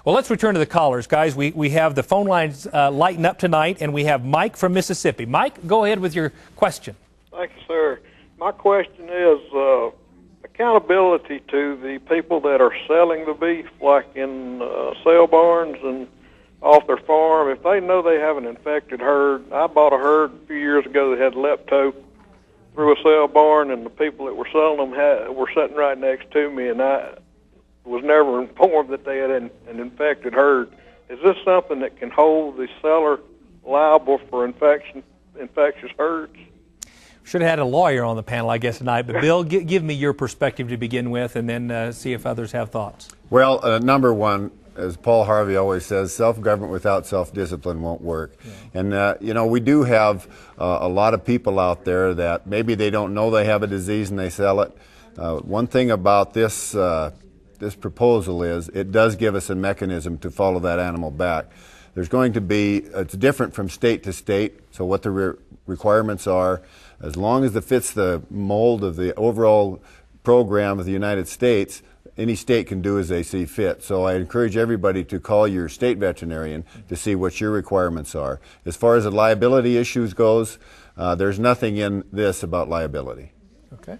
Well, let's return to the callers, guys. We have the phone lines lighting up tonight, and we have Mike from Mississippi. Mike, go ahead with your question. Thank you, sir. My question is accountability to the people that are selling the beef, like in sale barns and off their farm. If they know they have an infected herd, I bought a herd a few years ago that had lepto through a sale barn, and the people that were selling them were sitting right next to me, and I was never informed that they had an infected herd. Is this something that can hold the seller liable for infectious herds? Should have had a lawyer on the panel, I guess, tonight. But Bill, give me your perspective to begin with, and then see if others have thoughts. Well, number one, as Paul Harvey always says, self-government without self-discipline won't work. Yeah. And, you know, we do have a lot of people out there that maybe they don't know they have a disease and they sell it. One thing about this proposal is it does give us a mechanism to follow that animal back. There's going to be, it's different from state to state, so what the requirements are, as long as it fits the mold of the overall program of the United States, any state can do as they see fit. So I encourage everybody to call your state veterinarian to see what your requirements are. As far as the liability issues goes, there's nothing in this about liability. Okay.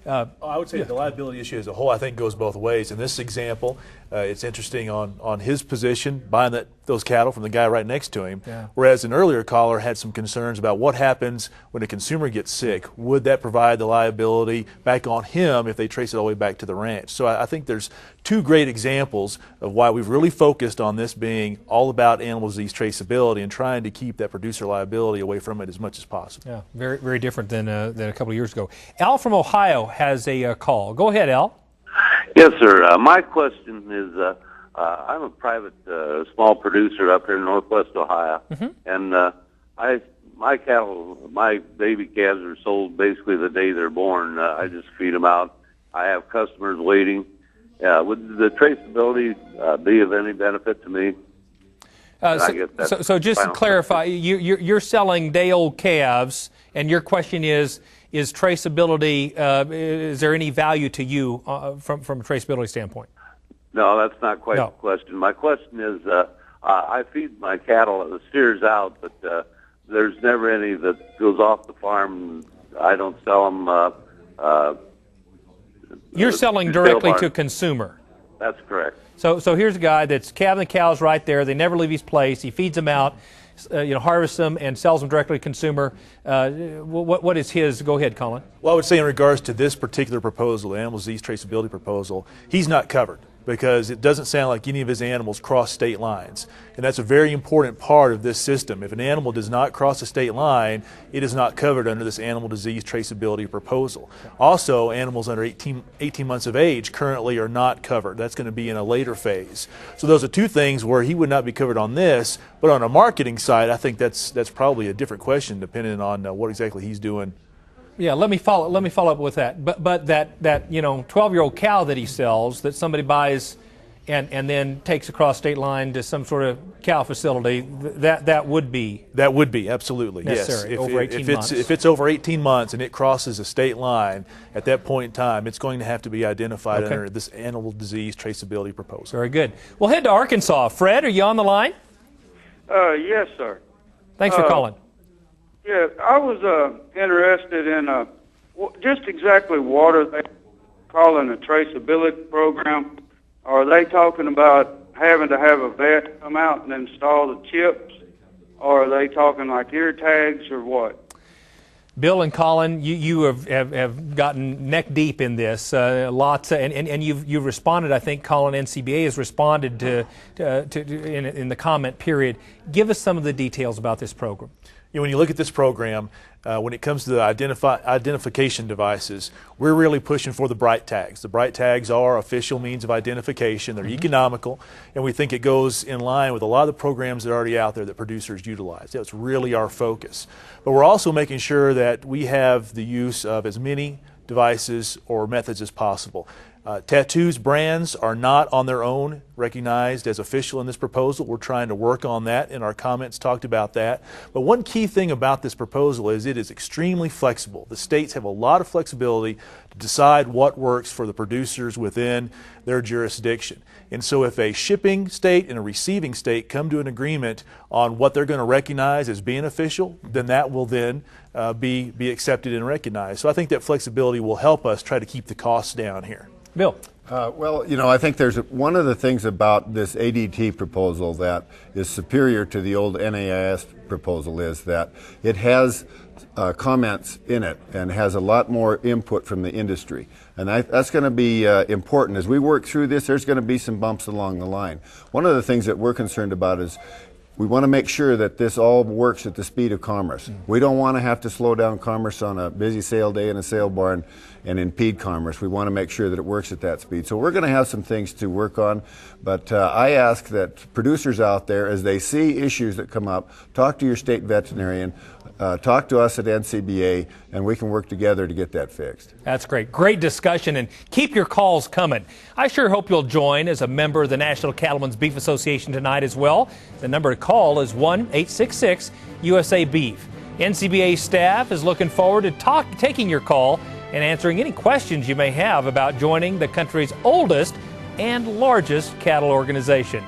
I would say the liability issue as a whole, I think, goes both ways. In this example, it's interesting on his position, buying those cattle from the guy right next to him, whereas an earlier caller had some concerns about what happens when a consumer gets sick. Would that provide the liability back on him if they trace it all the way back to the ranch? So I think there's two great examples of why we've really focused on this being all about animal disease traceability and trying to keep that producer liability away from it as much as possible. Yeah, very, very different than a couple of years ago. Al from Ohio has a call. Go ahead, Al. Yes, sir. My question is, I'm a private small producer up here in Northwest Ohio, and my cattle, my baby calves are sold basically the day they're born. I just feed them out. I have customers waiting. Would the traceability be of any benefit to me? So just to clarify, you're selling day-old calves, and your question is traceability, is there any value to you from a traceability standpoint? No, that's not quite the question. My question is, I feed my cattle, the steers out, but there's never any that goes off the farm. I don't sell them. You're selling directly to consumer. That's correct. So here's a guy that's calving the cows right there. They never leave his place. He feeds them out, harvests them, and sells them directly to consumer. What is his? Go ahead, Colin. Well, I would say in regards to this particular proposal, the animal disease traceability proposal, he's not covered because it doesn't sound like any of his animals cross state lines. And that's a very important part of this system. If an animal does not cross a state line, it is not covered under this animal disease traceability proposal. Also, animals under 18 months of age currently are not covered. That's going to be in a later phase. So those are two things where he would not be covered on this, but on a marketing side, I think that's probably a different question depending on what exactly he's doing. Yeah, let me follow up with that. But that 12-year-old cow that he sells that somebody buys and then takes across state line to some sort of cow facility, that would be absolutely necessary. Yes. Over 18 months. If it's over 18 months and it crosses a state line, at that point in time, it's going to have to be identified under this animal disease traceability proposal. Very good. We'll head to Arkansas. Fred, are you on the line? Yes, sir. Thanks for calling. Yeah, I was interested in just exactly what are they calling a traceability program? Are they talking about having to have a vet come out and install the chips? Or are they talking like ear tags or what? Bill and Colin, you have gotten neck deep in this. Lots, and you've responded. I think Colin, NCBA has responded to in the comment period. Give us some of the details about this program. When you look at this program, when it comes to the identification devices, we're really pushing for the bright tags. The bright tags are official means of identification. They're economical, and we think it goes in line with a lot of the programs that are already out there that producers utilize. That's really our focus. But we're also making sure that we have the use of as many devices or methods as possible. Tattoos brands are not on their own recognized as official in this proposal. We're trying to work on that. In our comments talked about that. But one key thing about this proposal is it is extremely flexible. The states have a lot of flexibility to decide what works for the producers within their jurisdiction. And so if a shipping state and a receiving state come to an agreement on what they're going to recognize as being official, then that will then be accepted and recognized. So I think that flexibility will help us try to keep the costs down here. Bill. Well, you know, I think there's one of the things about this ADT proposal that is superior to the old NAIS proposal is that it has comments in it and has a lot more input from the industry. And that's going to be important. As we work through this, there's going to be some bumps along the line. One of the things that we're concerned about is we want to make sure that this all works at the speed of commerce. We don't want to have to slow down commerce on a busy sale day in a sale barn and impede commerce. We want to make sure that it works at that speed. So we're going to have some things to work on, but I ask that producers out there, as they see issues that come up, talk to your state veterinarian, talk to us at NCBA, and we can work together to get that fixed. That's great. Great discussion, and keep your calls coming. I sure hope you'll join as a member of the National Cattlemen's Beef Association tonight as well. The number to call is 1-866-USA-BEEF. NCBA staff is looking forward to taking your call and answering any questions you may have about joining the country's oldest and largest cattle organization.